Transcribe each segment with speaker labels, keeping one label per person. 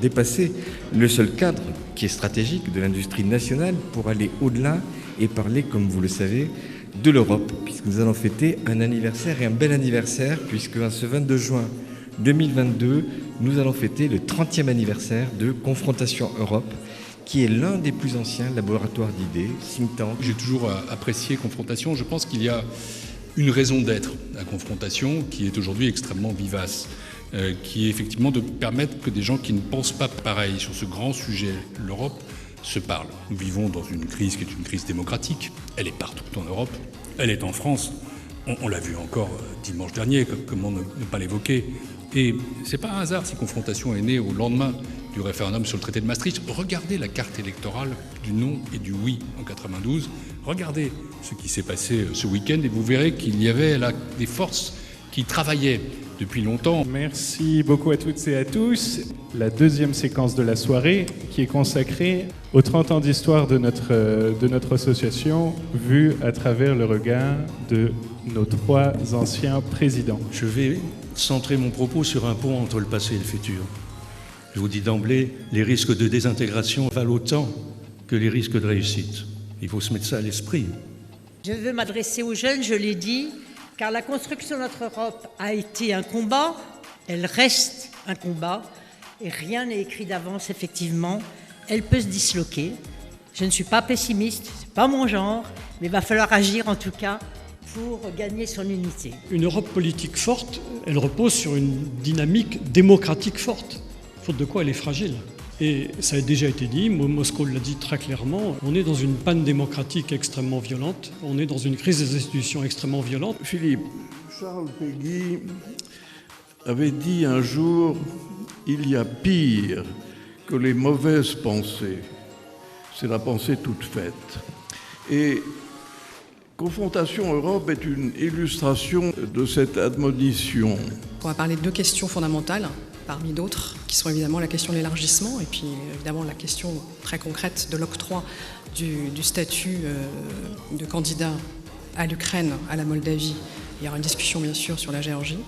Speaker 1: dépasser le seul cadre qui est stratégique de l'industrie nationale pour aller au-delà et parler, comme vous le savez, de l'Europe, puisque nous allons fêter un anniversaire et un bel anniversaire, puisque ce 22 juin 2022, nous allons fêter le 30e anniversaire de Confrontation Europe, qui est l'un des plus anciens laboratoires d'idées, think tank.
Speaker 2: J'ai toujours apprécié Confrontation. Je pense qu'il y a une raison d'être à Confrontation qui est aujourd'hui extrêmement vivace, qui est effectivement de permettre que des gens qui ne pensent pas pareil sur ce grand sujet, l'Europe, se parlent. Nous vivons dans une crise qui est une crise démocratique. Elle est partout en Europe. Elle est en France. On l'a vu encore dimanche dernier, comment ne pas l'évoquer. Et c'est pas un hasard si Confrontation est née au lendemain du référendum sur le traité de Maastricht. Regardez la carte électorale du non et du oui en 92. Regardez ce qui s'est passé ce week-end et vous verrez qu'il y avait là des forces qui travaillaient depuis longtemps.
Speaker 3: Merci beaucoup à toutes et à tous. La deuxième séquence de la soirée qui est consacrée aux 30 ans d'histoire de notre association, vue à travers le regard de nos 3 anciens présidents.
Speaker 4: Je vais centrer mon propos sur un pont entre le passé et le futur. Je vous dis d'emblée, les risques de désintégration valent autant que les risques de réussite. Il faut se mettre ça à l'esprit.
Speaker 5: Je veux m'adresser aux jeunes, je l'ai dit, car la construction de notre Europe a été un combat, elle reste un combat, et rien n'est écrit d'avance, effectivement. Elle peut se disloquer. Je ne suis pas pessimiste, ce n'est pas mon genre, mais il va falloir agir en tout cas pour gagner son unité.
Speaker 6: Une Europe politique forte, elle repose sur une dynamique démocratique forte, faute de quoi elle est fragile. Et ça a déjà été dit, Moscou l'a dit très clairement, on est dans une panne démocratique extrêmement violente, on est dans une crise des institutions extrêmement violente.
Speaker 7: Philippe, Charles Péguy avait dit un jour, il y a pire que les mauvaises pensées, c'est la pensée toute faite. Et Confrontation Europe est une illustration de cette admonition.
Speaker 8: On va parler de 2 questions fondamentales, parmi d'autres, qui sont évidemment la question de l'élargissement et puis évidemment la question très concrète de l'octroi du statut de candidat à l'Ukraine, à la Moldavie. Il y aura une discussion bien sûr sur la Géorgie.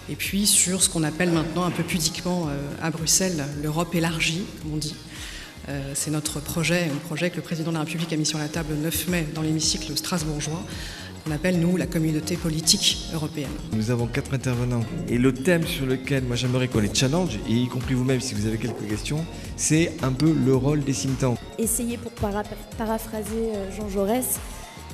Speaker 8: Et puis sur ce qu'on appelle maintenant un peu pudiquement à Bruxelles l'Europe élargie, comme on dit. C'est notre projet, un projet que le président de la République a mis sur la table le 9 mai dans l'hémicycle strasbourgeois, qu'on appelle, nous, la communauté politique européenne.
Speaker 1: Nous avons 4 intervenants. Et le thème sur lequel moi j'aimerais qu'on les challenge, et y compris vous-même si vous avez quelques questions, c'est un peu le rôle des think tanks.
Speaker 9: Essayez, pour paraphraser Jean Jaurès,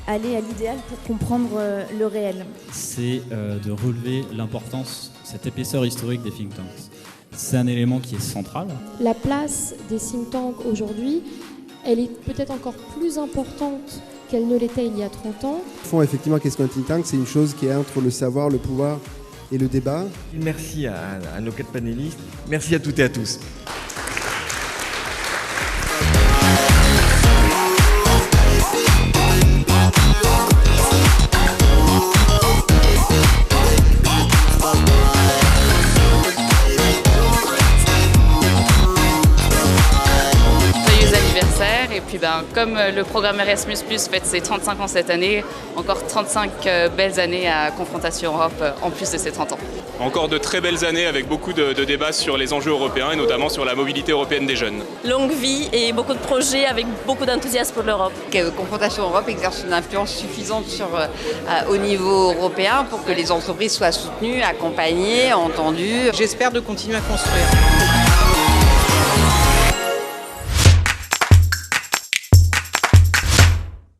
Speaker 9: aller à l'idéal pour comprendre le réel.
Speaker 10: C'est de relever l'importance, cette épaisseur historique des think tanks. C'est un élément qui est central.
Speaker 9: La place des think tanks aujourd'hui, elle est peut-être encore plus importante qu'elle ne l'était il y a 30 ans.
Speaker 11: Au fond, effectivement, qu'est-ce qu'un think tank ? C'est une chose qui est entre le savoir, le pouvoir et le débat.
Speaker 1: Merci à nos 4 panélistes. Merci à toutes et à tous.
Speaker 12: Et puis comme le programme Erasmus+ fête ses 35 ans cette année, encore 35 belles années à Confrontation Europe en plus de ses 30 ans.
Speaker 13: Encore de très belles années avec beaucoup de débats sur les enjeux européens et notamment sur la mobilité européenne des jeunes.
Speaker 14: Longue vie et beaucoup de projets avec beaucoup d'enthousiasme pour l'Europe.
Speaker 15: Confrontation Europe exerce une influence suffisante au niveau européen pour que les entreprises soient soutenues, accompagnées, entendues.
Speaker 16: J'espère de continuer à construire.